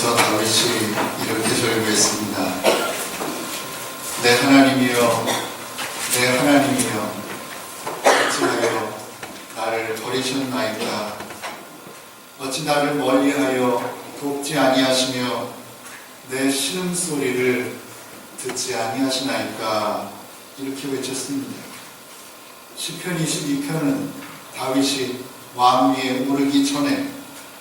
거기서 다윗이 이렇게 절규했습니다. 내 하나님이여, 내 하나님이여, 어찌하여 나를 버리셨나이까? 어찌 나를 멀리하여 돕지 아니하시며 내 신음소리를 듣지 아니하시나이까? 이렇게 외쳤습니다. 시편 22편은 다윗이 왕위에 오르기 전에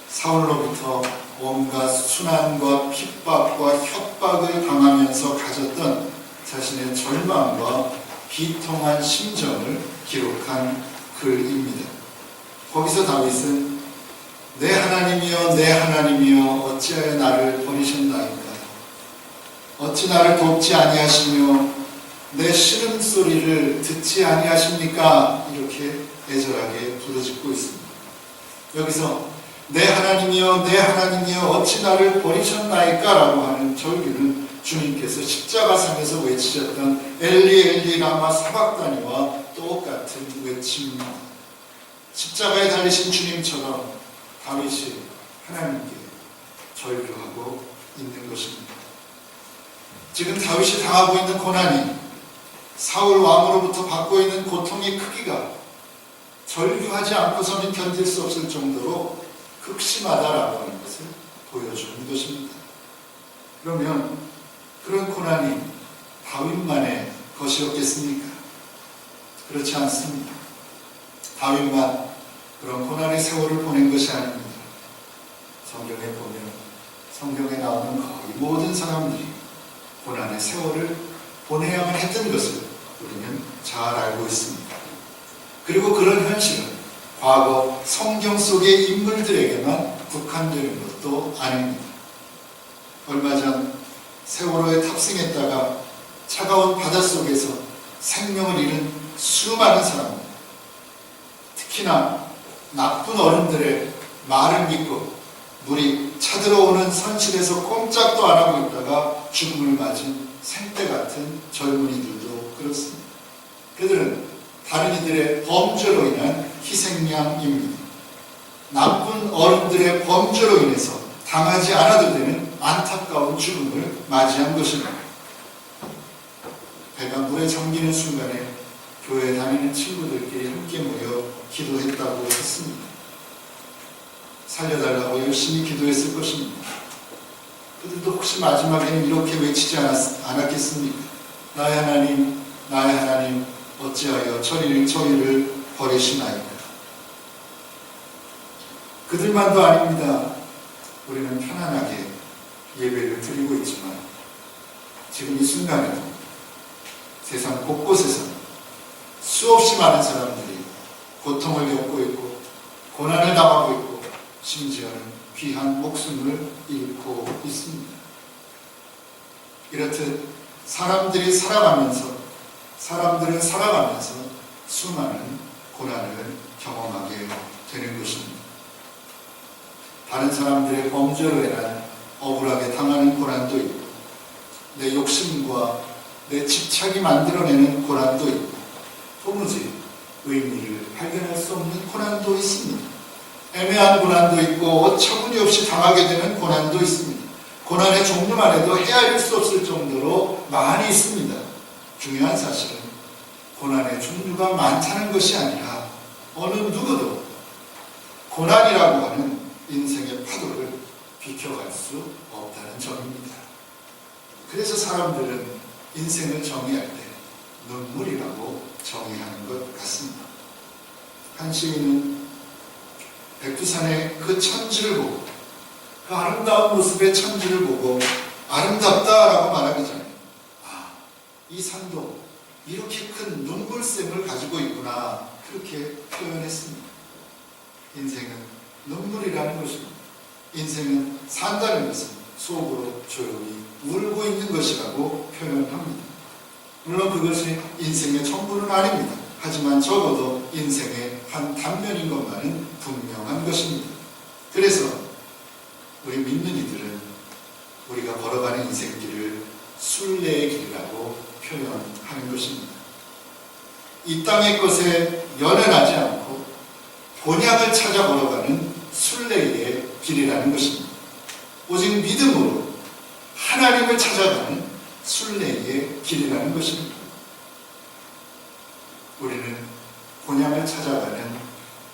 사울로부터 온갖 순환과 핍박과 협박을 당하면서 가졌던 자신의 절망과 비통한 심정을 기록한 글입니다. 거기서 다윗은 내 하나님이여, 내 하나님이여, 어찌하여 나를 버리셨나이까? 어찌 나를 돕지 아니하시며 내 신음소리를 듣지 아니하십니까? 이렇게 애절하게 부르짖고 있습니다. 여기서 내 하나님이여, 내 하나님이여, 어찌 나를 버리셨나이까? 라고 하는 절규는 주님께서 십자가상에서 외치셨던 엘리 엘리 라마 사박다니와 똑같은 외침입니다. 십자가에 달리신 주님처럼 다윗이 하나님께 절규하고 있는 것입니다. 지금 다윗이 당하고 있는 고난이, 사울 왕으로부터 받고 있는 고통의 크기가 절규하지 않고서는 견딜 수 없을 정도로 극심하다라고 하는 것을 보여주는 것입니다. 그러면 그런 고난이 다윗만의 것이었겠습니까? 그렇지 않습니다. 다윗만 그런 고난의 세월을 보낸 것이 아닙니다. 성경에 보면, 성경에 나오는 거의 모든 사람들이 고난의 세월을 보내야만 했던 것을 우리는 잘 알고 있습니다. 그리고 그런 현실은 과거 성경 속의 인물들에게만 국한되는 것도 아닙니다. 얼마 전 세월호에 탑승했다가 차가운 바닷속에서 생명을 잃은 수많은 사람들, 특히나 나쁜 어른들의 말을 믿고 물이 차들어오는 선실에서 꼼짝도 안 하고 있다가 죽음을 맞은 생떼 같은 젊은이들도 그렇습니다. 그들은 다른 이들의 범죄로 인한 희생양입니다. 나쁜 어른들의 범죄로 인해서 당하지 않아도 되는 안타까운 죽음을 맞이한 것입니다. 배가 물에 잠기는 순간에 교회에 다니는 친구들끼리 함께 모여 기도했다고 했습니다. 살려달라고 열심히 기도했을 것입니다. 그들도 혹시 마지막에는 이렇게 외치지 않았겠습니까? 나의 하나님, 나의 하나님, 어찌하여 저희를 버리시나이까? 그들만도 아닙니다. 우리는 편안하게 예배를 드리고 있지만 지금 이 순간에도 세상 곳곳에서 수없이 많은 사람들이 고통을 겪고 있고 고난을 당하고 있고 심지어는 귀한 목숨을 잃고 있습니다. 이렇듯 사람들은 살아가면서 수많은 고난을 경험하게 되는 것입니다. 다른 사람들의 범죄로 인한 억울하게 당하는 고난도 있고, 내 욕심과 내 집착이 만들어내는 고난도 있고, 도무지 의미를 발견할 수 없는 고난도 있습니다. 애매한 고난도 있고 어처구니없이 당하게 되는 고난도 있습니다. 고난의 종류만 해도 헤아릴 수 없을 정도로 많이 있습니다. 중요한 사실은 고난의 종류가 많다는 것이 아니라 어느 누구도 고난이라고 하는 인생의 파도를 비켜갈 수 없다는 점입니다. 그래서 사람들은 인생을 정의할 때 눈물이라고 정의하는 것 같습니다. 한 시인은 백두산의 그 천지를 보고, 그 아름다운 모습의 천지를 보고 아름답다라고 말하기 전에 이 산도 이렇게 큰 눈물샘을 가지고 있구나, 그렇게 표현했습니다. 인생은 눈물이라는 것입니다. 인생은 산다는 것은 속으로 조용히 울고 있는 것이라고 표현합니다. 물론 그것이 인생의 전부는 아닙니다. 하지만 적어도 인생의 한 단면인 것만은 분명한 것입니다. 그래서 우리 믿는 이들은 우리가 걸어가는 인생길을 순례의 길이라고 표현하는 것입니다. 이 땅의 것에 연연하지 않고 본향을 찾아 걸어가는 순례의 길이라는 것입니다. 오직 믿음으로 하나님을 찾아가는 순례의 길이라는 것입니다. 우리는 본향을 찾아가는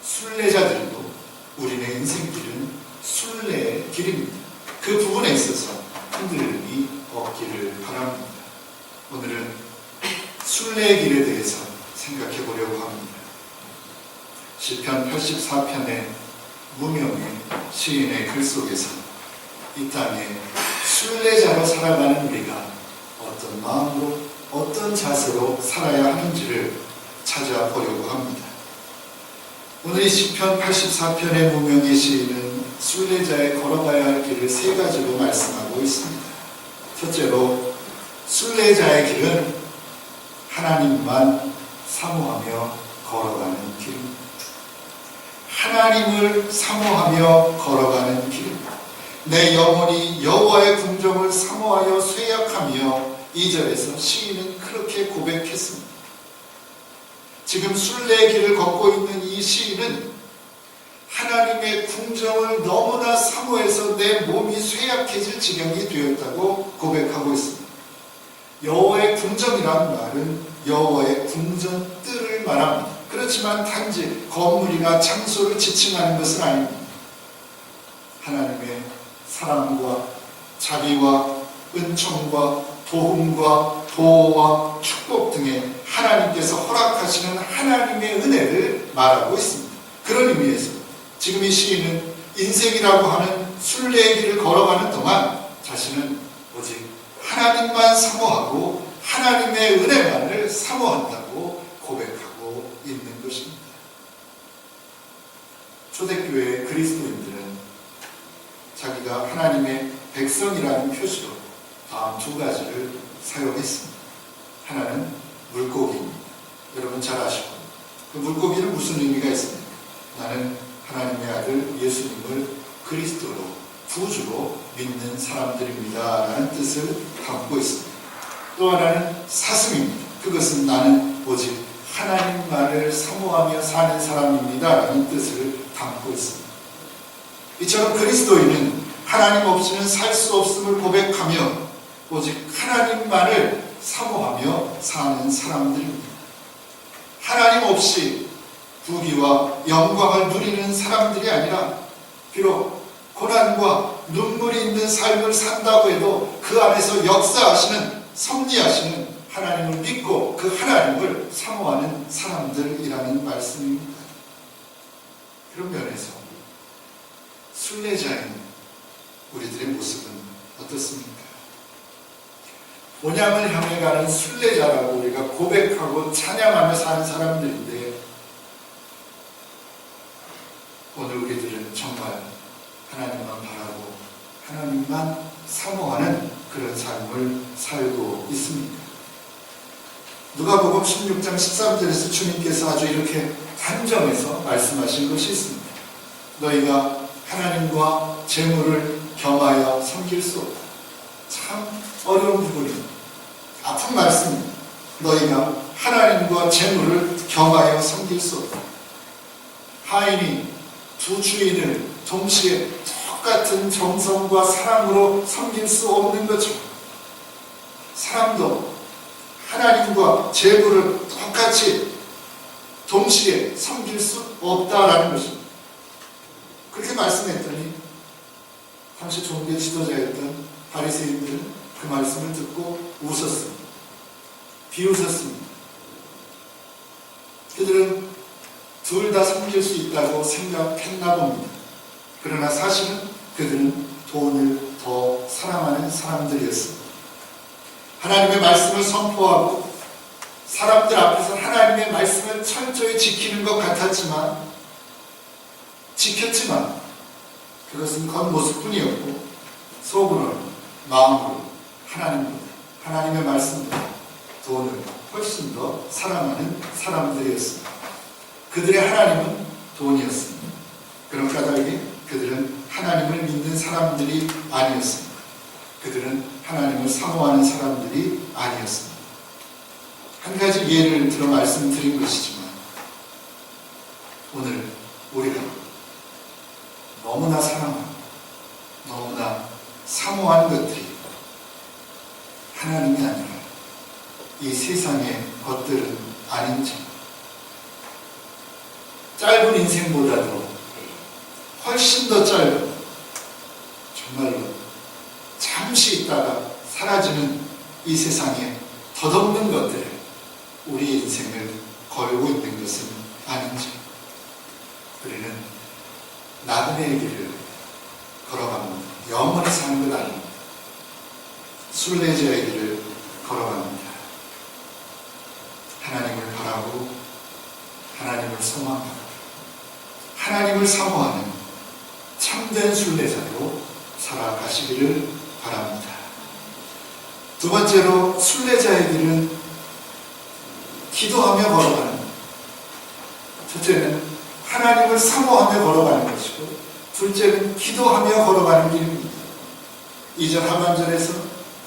순례자들이고 우리의 인생길은 순례의 길입니다. 그 부분에 있어서 흔들림이 없기를 바랍니다. 오늘은 순례의 길에 대해서 생각해 보려고 합니다. 시편 84편의 무명의 시인의 글 속에서 이 땅에 순례자로 살아가는 우리가 어떤 마음으로 어떤 자세로 살아야 하는지를 찾아보려고 합니다. 오늘 이 시편 84편의 무명의 시인은 순례자의 걸어가야 할 길을 세 가지로 말씀하고 있습니다. 첫째로 순례자의 길은 하나님만 사모하며 걸어가는 길입니다. 하나님을 사모하며 걸어가는 길입니다. 내 영혼이 여호와의 궁정을 사모하여 쇠약하며 2절에서 시인은 그렇게 고백했습니다. 지금 순례의 길을 걷고 있는 이 시인은 하나님의 궁정을 너무나 사모해서 내 몸이 쇠약해질 지경이 되었다고 고백하고 있습니다. 여호와의 궁정이라는 말은 여호와의 궁전 뜰을 말합니다. 그렇지만 단지 건물이나 장소를 지칭하는 것은 아닙니다. 하나님의 사랑과 자비와 은총과 도움과 보호와 축복 등의 하나님께서 허락하시는 하나님의 은혜를 말하고 있습니다. 그런 의미에서 지금 이 시인은 인생이라고 하는 순례의 길을 걸어가는 동안 자신은 오직 하나님만 사모하고 하나님의 은혜만을 사모한다고 고백하고 있는 것입니다. 초대교회 그리스도인들은 자기가 하나님의 백성이라는 표시로 다음 두 가지를 사용했습니다. 하나는 물고기입니다. 여러분 잘 아시고 그 물고기는 무슨 의미가 있습니까? 나는 하나님의 아들 예수님을 그리스도로 구주로 믿는 사람들입니다 라는 뜻을 담고 있습니다. 또 하나는 사슴입니다. 그것은 나는 오직 하나님만을 사모하며 사는 사람입니다 라는 뜻을 담고 있습니다. 이처럼 그리스도인은 하나님 없이는 살 수 없음을 고백하며 오직 하나님만을 사모하며 사는 사람들입니다. 하나님 없이 부귀와 영광을 누리는 사람들이 아니라 비록 고난과 눈물이 있는 삶을 산다고 해도 그 안에서 역사하시는 섭리하시는 하나님을 믿고 그 하나님을 사모하는 사람들이라는 말씀입니다. 그런 면에서 순례자인 우리들의 모습은 어떻습니까? 본향을 향해 가는 순례자라고 우리가 고백하고 찬양하며 사는 사람들인데 오늘 우리들은 정말 하나님만 바라고 하나님만 사모하는 그런 삶을 살고 있습니다. 누가복음 16장 13절에서 주님께서 아주 이렇게 단정해서 말씀하신 것이 있습니다. 너희가 하나님과 재물을 겸하여 섬길 수 없다. 참 어려운 부분입니다. 아픈 말씀입니다. 너희가 하나님과 재물을 겸하여 섬길 수 없다. 하인이 두 주인을 동시에 똑같은 정성과 사랑으로 섬길 수 없는 것처럼 사람도 하나님과 재물을 똑같이 동시에 섬길 수 없다라는 것입니다. 그렇게 말씀했더니 당시 종교 지도자였던 바리새인들은 그 말씀을 듣고 웃었습니다. 비웃었습니다. 그들은 둘 다 섬길 수 있다고 생각했나 봅니다. 그러나 사실은 그들은 돈을 더 사랑하는 사람들이었습니다. 하나님의 말씀을 선포하고 사람들 앞에서 하나님의 말씀을 철저히 지키는 것 같았지만 지켰지만 그것은 겉모습뿐이었고 속으로는 마음으로 하나님의 말씀보다 돈을 훨씬 더 사랑하는 사람들이었습니다. 그들의 하나님은 돈이었습니다. 그런 까닭에 그들은 하나님을 믿는 사람들이 아니었습니다. 그들은 하나님을 사모하는 사람들이 아니었습니다. 한 가지 예를 들어 말씀드린 것이지만 오늘 우리가 너무나 사랑하고 너무나 사모하는 것들이 하나님이 아니라 이 세상의 것들은 아닌지, 짧은 인생보다도 훨씬 더 짧은, 정말로 잠시 있다가 사라지는 이 세상에 덧없는 것들에 우리 인생을 걸고 있는 것은 아닌지, 우리는 나그네의 길을 걸어갑니다. 영원히 사는 것 아닙니다. 순례자의 길을 걸어갑니다. 하나님을 바라고 하나님을 소망하고 하나님을 사모하는 참된 순례자로 살아가시기를 바랍니다. 두 번째로 순례자의 길은 기도하며 걸어가는 것. 첫째는 하나님을 사모하며 걸어가는 것이고, 둘째는 기도하며 걸어가는 길입니다. 2절 하반절에서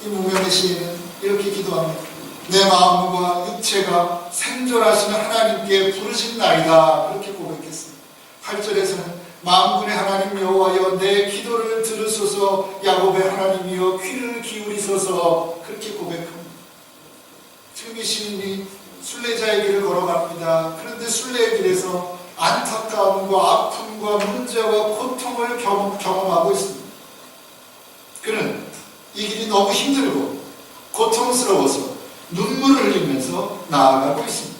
이 무명의 시인은 이렇게 기도합니다. 내 마음과 육체가 생존하시는 하나님께 부르짖나이다, 그렇게 고백했습니다. 8절에서는 만군의 하나님 여호와여 내 기도를 들으소서, 야곱의 하나님이여 귀를 기울이소서, 그렇게 고백합니다. 지금 이 시인이 순례자의 길을 걸어갑니다. 그런데 순례의 길에서 안타까움과 아픔과 문제와 고통을 경험하고 있습니다. 그는 이 길이 너무 힘들고 고통스러워서 눈물을 흘리면서 나아가고 있습니다.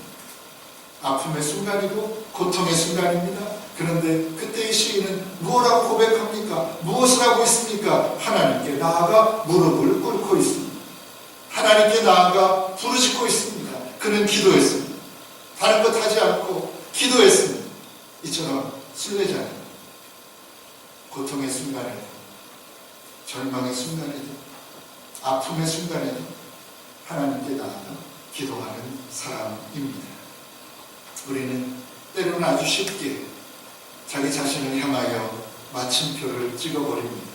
아픔의 순간이고 고통의 순간입니다. 그런데 그때 이 시인은 무엇라고 고백합니까? 무엇을 하고 있습니까? 하나님께 나아가 무릎을 꿇고 있습니다. 하나님께 나아가 부르짖고 있습니다. 그는 기도했습니다. 다른 것 하지 않고 기도했습니다. 이처럼 순례자는 고통의 순간에도, 절망의 순간에도, 아픔의 순간에도 하나님께 나아가 기도하는 사람입니다. 우리는 때로는 아주 쉽게 자기 자신을 향하여 마침표를 찍어버립니다.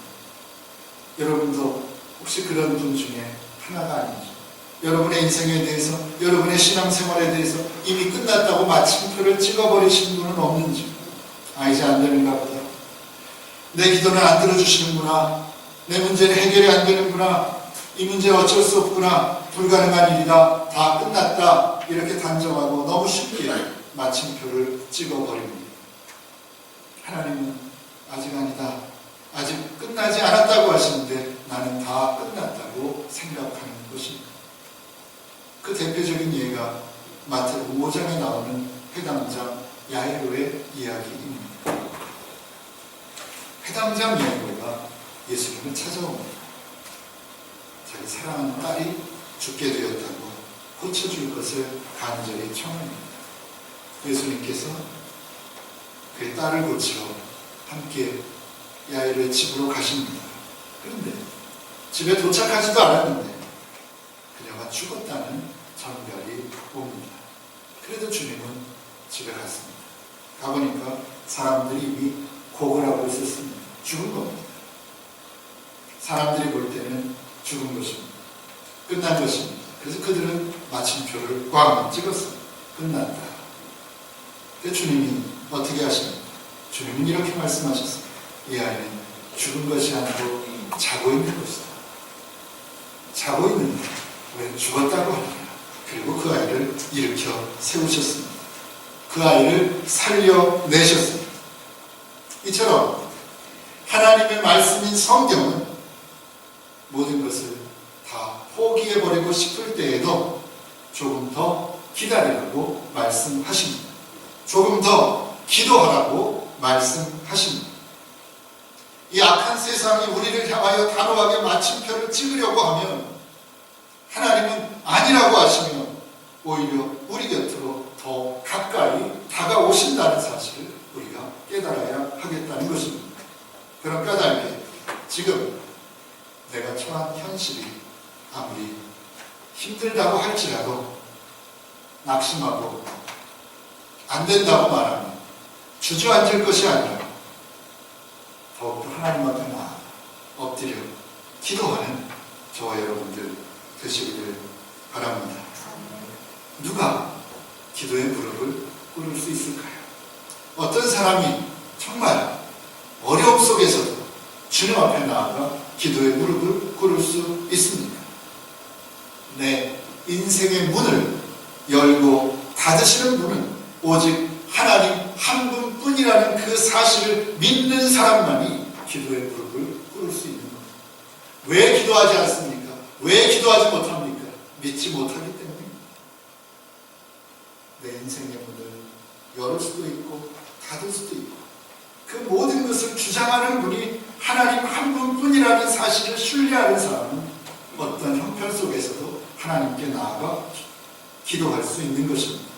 여러분도 혹시 그런 분 중에 하나가 아니죠? 여러분의 인생에 대해서, 여러분의 신앙생활에 대해서 이미 끝났다고 마침표를 찍어버리신 분은 없는지, 이제 안 되는가 보다, 내 기도는 안 들어주시는구나, 내 문제는 해결이 안 되는구나, 이 문제 어쩔 수 없구나, 불가능한 일이다, 다 끝났다, 이렇게 단정하고 너무 쉽게 마침표를 찍어버립니다. 하나님은 아직 아니다, 아직 끝나지 않았다고 하시는데 나는 다 끝났다고 생각하는 것입니다. 그 대표적인 예가 마태복음 5장에 나오는 회당장 야이로의 이야기입니다. 회당장 야이로가 예수님을 찾아옵니다. 자기 사랑하는 딸이 죽게 되었다고 고쳐줄 것을 간절히 청합니다. 예수님께서 그의 딸을 고쳐 함께 야이로의 집으로 가십니다. 그런데 집에 도착하지도 않았는데 그녀가 죽었다는 전갈이 옵니다. 그래도 주님은 집에 갔습니다. 가보니까 사람들이 이미 곡을 하고 있었습니다. 죽은 겁니다. 사람들이 볼 때는 죽은 것입니다. 끝난 것입니다. 그래서 그들은 마침표를 꽝 찍었습니다. 끝났다. 근데 주님이 어떻게 하십니까? 주님은 이렇게 말씀하셨습니다. 이 아이는 죽은 것이 아니고 자고 있는 것이다. 자고 있는데 왜 죽었다고 하느냐. 그리고 그 아이를 일으켜 세우셨습니다. 그 아이를 살려내셨습니다. 이처럼 하나님의 말씀인 성경은 모든 것을 다 포기해버리고 싶을 때에도 조금 더 기다리라고 말씀하십니다. 조금 더 기도하라고 말씀하십니다. 이 악한 세상이 우리를 향하여 단호하게 마침표를 찍으려고 하면 하나님은 아니라고 하시며 오히려 우리 곁으로 더 가까이 다가오신다는 사실을 우리가 깨달아야 하겠다는 것입니다. 그런 까닭에 지금 내가 처한 현실이 아무리 힘들다고 할지라도 낙심하고 안 된다고 말하면 주저앉을 것이 아니라 더욱더 하나님 앞에 나아가 엎드려 기도하는 저와 여러분들 되시기를 바랍니다. 누가 기도의 무릎을 꿇을 수 있을까요? 어떤 사람이 정말 어려움 속에서도 주님 앞에 나아가 기도의 무릎을 꿇을 수 있습니까? 내 인생의 문을 열고 닫으시는 분은 오직 하나님 한 분뿐이라는 그 사실을 믿는 사람만이 기도의 무릎을 꿇을 수 있는 겁니다. 왜 기도하지 않습니까? 왜 기도하지 못합니까? 믿지 못하기 때문입니다. 내 인생의 문을 열을 수도 있고 닫을 수도 있고 그 모든 것을 주장하는 분이 하나님 한 분뿐이라는 사실을 신뢰하는 사람은 어떤 형편 속에서도 하나님께 나아가 기도할 수 있는 것입니다.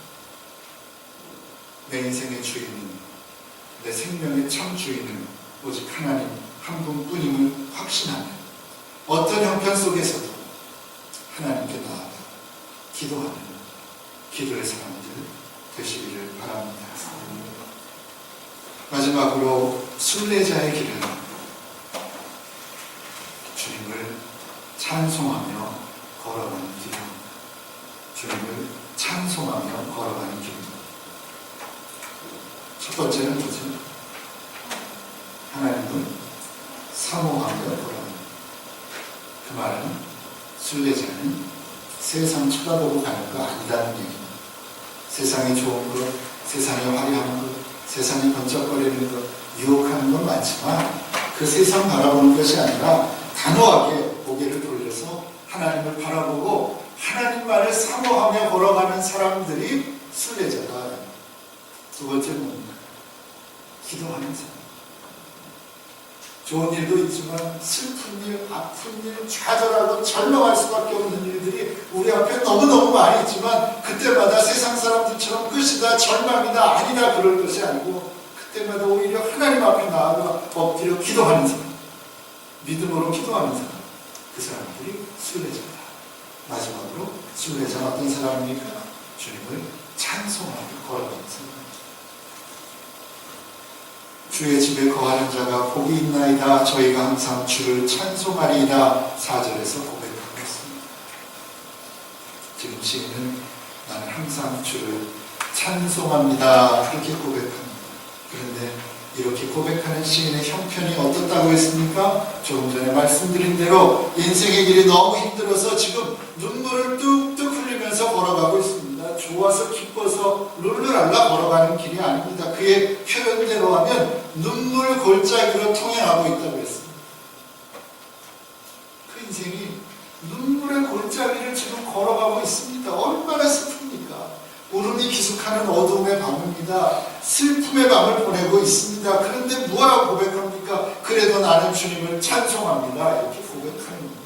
내 인생의 주인은, 내 생명의 참 주인은 오직 하나님 한 분뿐임을 확신하며 어떤 형편 속에서도 하나님께 나아가 기도하는 기도의 사람들 되시기를 바랍니다. 마지막으로 순례자의 길은 주님을 찬송하며 걸어가는 길입니다. 주님을 찬송하며 걸어가는 길입니다. 첫 번째는 뭐죠? 하나님을 사모하며 걸어가는 그 말은 순례자는 세상 쳐다보고 가는 거 아니라는 얘기입니다. 세상이 좋은 것, 세상이 화려한 것, 세상이 번쩍거리는 것, 유혹하는 건 많지만 그 세상 바라보는 것이 아니라 단호하게 고개를 돌려서 하나님을 바라보고 하나님만을 사모하며 걸어가는 사람들이 순례자다. 두 번째는 뭡니까? 기도하는 사람. 좋은 일도 있지만 슬픈 일, 아픈 일, 좌절하고 절망할 수밖에 없는 일들이 우리 앞에 너무너무 많이 있지만 그때마다 세상 사람들처럼 끝이다, 절망이다, 아니다 그럴 것이 아니고 그때마다 오히려 하나님 앞에 나아가 엎드려 기도하는 사람, 믿음으로 기도하는 사람, 그 사람들이 순례자다. 마지막으로 순례자는 어떤 사람입니까? 주님을 찬송하며 걸어가는 사람. 주의 집에 거하는 자가 복이 있나이다. 저희가 항상 주를 찬송하리이다. 4절에서 고백하고 있습니다. 지금 시인은 나는 항상 주를 찬송합니다. 그렇게 고백합니다. 그런데 이렇게 고백하는 시인의 형편이 어떻다고 했습니까? 조금 전에 말씀드린 대로 인생의 길이 너무 힘들어서 지금 눈물을 뚝뚝 흘리면서 걸어가고 있습니다. 좋아서 기뻐서 룰루랄라 걸어가는 길이 아닙니다. 그의 표현대로 하면 눈물 골짜기로 통행하고 있다고 했습니다. 그 인생이 눈물의 골짜기를 지금 걸어가고 있습니다. 얼마나 슬픕니까? 울음이 기숙하는 어둠의 밤입니다. 슬픔의 밤을 보내고 있습니다. 그런데 뭐라고 고백합니까? 그래도 나는 주님을 찬송합니다. 이렇게 고백하는 겁니다.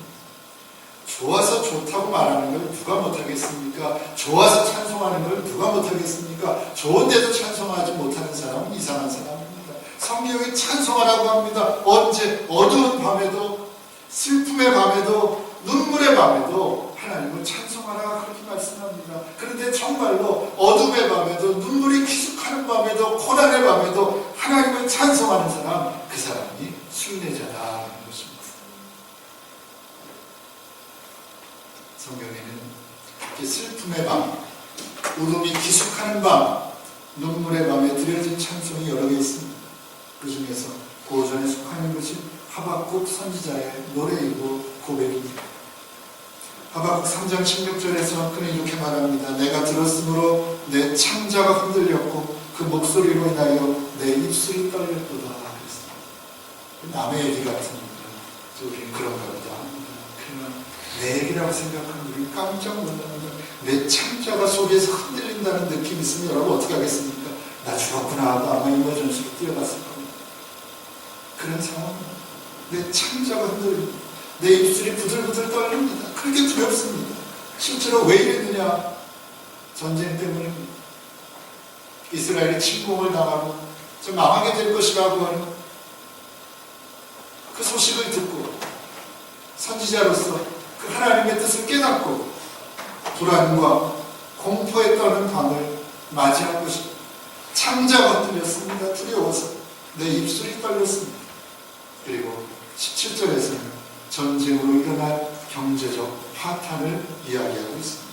좋아서 좋다고 말하는 걸 누가 못하겠습니까? 좋아서 찬송하는 걸 누가 못하겠습니까? 좋은데도 찬송하지 못하는 사람은 이상한 사람입니다. 성경이 찬송하라고 합니다. 언제? 어두운 밤에도, 슬픔의 밤에도, 눈물의 밤에도 하나님을 찬송하라 그렇게 말씀합니다. 그런데 정말로 어둠의 밤에도, 눈물이 기숙하는 밤에도, 고난의 밤에도 하나님을 찬송하는 사람, 그 사람이 순례자다. 성경에는 이렇게 슬픔의 밤, 울음이 기숙하는 밤, 눈물의 밤에 드려진 찬송이 여러 개 있습니다. 그 중에서 고전에 속하는 것이 하박국 선지자의 노래이고 고백입니다. 하박국 3장 16절에서 그는 이렇게 말합니다. 내가 들었으므로 내 창자가 흔들렸고 그 목소리로 인하여 내 입술이 떨렸도다. 그랬습니다. 남의 얘기 같으니까 우리는 그런가 보다 합니다. 그러나 내 얘기라고 생각하면 우리 깜짝 놀랍니다. 내 창자가 속에서 흔들린다는 느낌이 있으면 여러분 어떻게 하겠습니까? 나 죽었구나 하고 아마 이머전시로 뛰어갔을 겁니다. 그런 상황입니다. 내 창자가 흔들립니다. 내 입술이 부들부들 떨립니다. 그렇게 두렵습니다. 실제로 왜 이랬느냐? 전쟁 때문입니다. 이스라엘이 침공을 당하고 좀 망하게 될 것이라고 하는 그 소식을 듣고 선지자로서 그 하나님의 뜻을 깨닫고 불안과 공포에 떠는 밤을 맞이한 것입니다. 창자가 흔들렸습니다. 두려워서 내 입술이 떨렸습니다. 그리고 17절에서는 전쟁으로 일어날 경제적 파탄을 이야기하고 있습니다.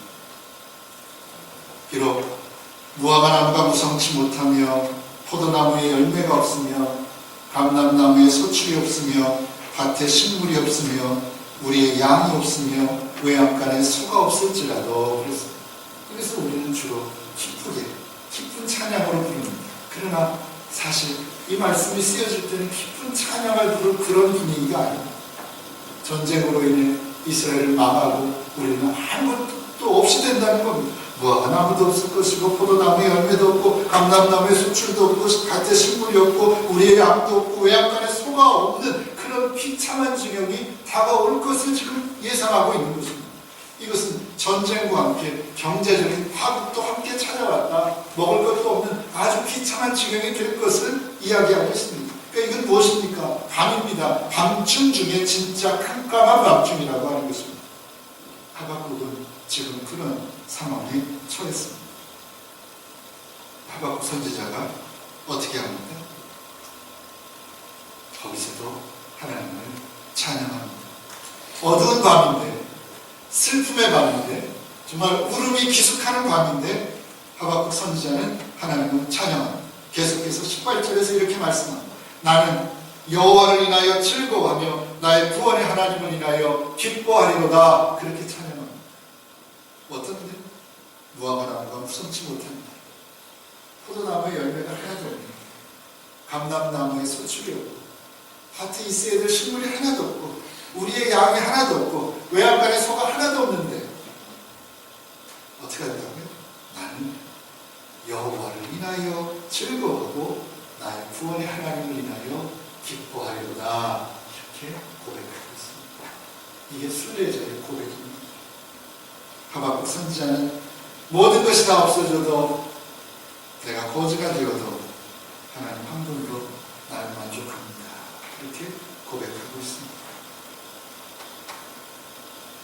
비록 무화과 나무가 무성치 못하며 포도나무에 열매가 없으며 감람나무에 소출이 없으며 밭에 식물이 없으며 우리의 양이 없으며 외양간에 소가 없을지라도 그랬습니다. 그래서 우리는 주로 기쁜 찬양으로 부릅니다. 그러나 사실 이 말씀이 쓰여질 때는 기쁜 찬양을 부를 그런 분위기가 아닙니다. 전쟁으로 인해 이스라엘을 망하고 우리는 아무것도 없이 된다는 겁니다. 무화과나무도 없을 것이고 포도나무에 열매도 없고 감람나무에 수출도 없고 밭에 식물이 없고 우리의 양도 없고 외양간에 소가 없는 그런 비참한 지경이 다가올 것을 지금 예상하고 있는 것입니다. 이것은 전쟁과 함께 경제적인 파국도 함께 찾아왔다. 먹을 것도 없는 아주 비참한 지경이 될 것을 이야기하고 있습니다. 그러니까 이건 무엇입니까? 밤입니다. 밤중 중에 진짜 깜깜한 밤중이라고 하는 것입니다. 하박국은 지금 그런 상황에 처했습니다. 하박국 선지자가 어떻게 합니까? 거기서도 하나님을 찬양합니다. 어두운 밤인데, 슬픔의 밤인데, 정말 울음이 기숙하는 밤인데 하박국 선지자는 하나님을 찬양합니다. 계속해서 18절에서 이렇게 말씀합니다. 나는 여호와를 인하여 즐거워하며 나의 구원의 하나님을 인하여 기뻐하리로다. 그렇게 찬양합니다. 어떤데? 무화과나무가 무성치 못합니다. 포도나무의 열매가 하나도 없네요. 감람나무에 소출이 없고 밭에 있어야 될 식물이 하나도 없고 우리의 양이 하나도 없고 외양간에 소가 하나도 없는데 어떻게 한다고요? 나는 여호와를 인하여 즐거워하고 나의 구원의 하나님을 인하여 기뻐하리로다. 이렇게 고백하고 있습니다. 이게 순례자의 고백입니다. 하박국 선지자는 모든 것이 다 없어져도 내가 거지가 되어도 하나님 한 분으로 나를 만족합니다. 이렇게 고백하고 있습니다.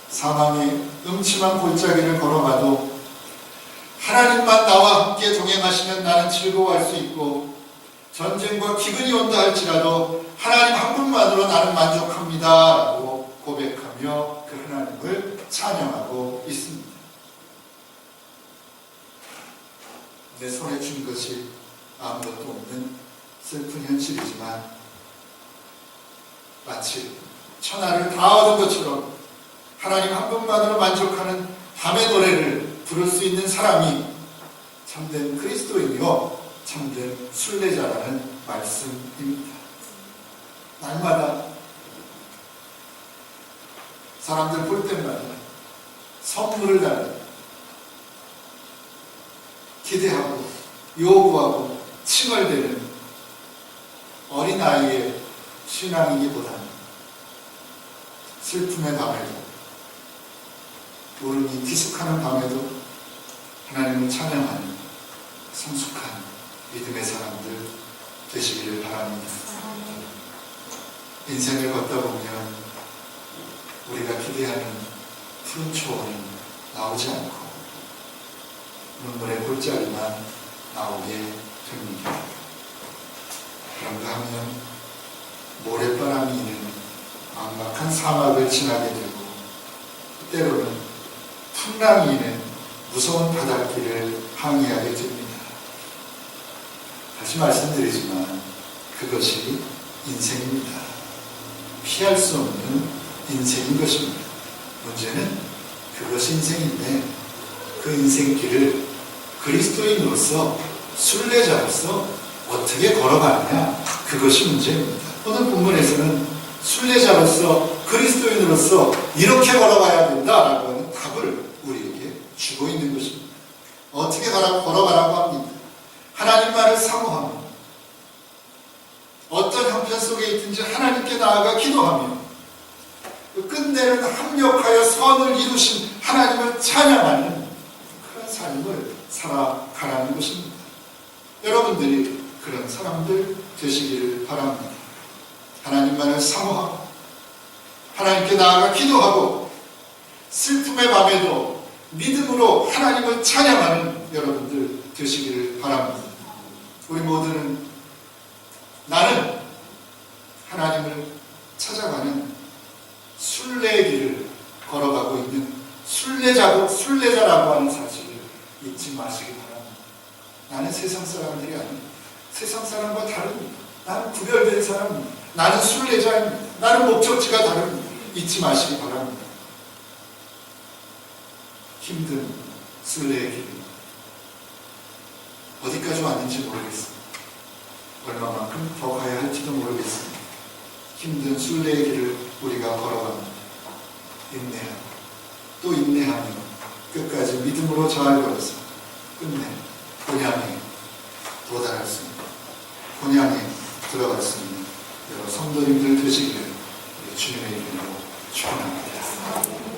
사망의 음침한 골짜기를 걸어가도 하나님만 나와 함께 동행하시면 나는 즐거워할 수 있고 전쟁과 기근이 온다 할지라도 하나님 한 분만으로 나는 만족합니다 라고 고백하며 그 하나님을 찬양하고 있습니다. 내 손에 준 것이 아무것도 없는 슬픈 현실이지만 마치 천하를 다 얻은 것처럼 하나님 한 분만으로 만족하는 밤의 노래를 부를 수 있는 사람이 참된 그리스도인이요 참된 순례자라는 말씀입니다. 날마다 사람들 볼 때마다 선물을 달라 기대하고 요구하고 칭얼대는 어린아이의 신앙이기보다는 슬픔의 밤에도 울음이 기숙하는 밤에도 하나님을 찬양하는 성숙한 믿음의 사람들 되시기를 바랍니다. 인생을 걷다 보면 우리가 기대하는 푸른 초원은 나오지 않고 눈물의 골짜기만 나오게 됩니다. 그런가 하면 모래바람이 있는 막막한 사막을 지나게 되고 때로는 풍랑이 있는 무서운 바닷길을 항해하게 됩니다. 다시 말씀드리지만 그것이 인생입니다. 피할 수 없는 인생인 것입니다. 문제는 그것이 인생인데 그 인생길을 그리스도인으로서 순례자로서 어떻게 걸어가느냐 그것이 문제입니다. 오늘 본문에서는 순례자로서 그리스도인으로서 이렇게 걸어가야 된다라고 하는 답을 우리에게 주고 있는 것입니다. 어떻게 걸어가라고 합니다. 하나님만을 사모하며 어떤 형편 속에 있든지 하나님께 나아가 기도하며 끝내는 합력하여 선을 이루신 하나님을 찬양하는 그런 삶을 살아가라는 것입니다. 여러분들이 그런 사람들 되시기를 바랍니다. 하나님만을 사모하고 하나님께 나아가 기도하고 슬픔의 밤에도 믿음으로 하나님을 찬양하는 여러분들 되시기를 바랍니다. 우리 모두는 나는 하나님을 찾아가는 순례의 길을 걸어가고 있는 순례자라고 하는 사실을 잊지 마시기 바랍니다. 나는 세상 사람들이 아닙니다. 세상 사람과 다릅니다. 나는 구별된 사람입니다. 나는 순례자입니다. 나는 목적지가 다릅니다. 잊지 마시기 바랍니다. 힘든 순례의 길, 어디까지 왔는지 모르겠습니다. 얼마만큼 더 가야 할지도 모르겠습니다. 힘든 순례의 길을 우리가 걸어갑니다. 인내하며 또 인내하며 끝까지 믿음으로 잘 걸어서 끝내 본향에 도달할 수 있는, 본향에 들어갈 수 있는 여러 성도님들 되시기를 우리 주님의 이름으로 축원합니다.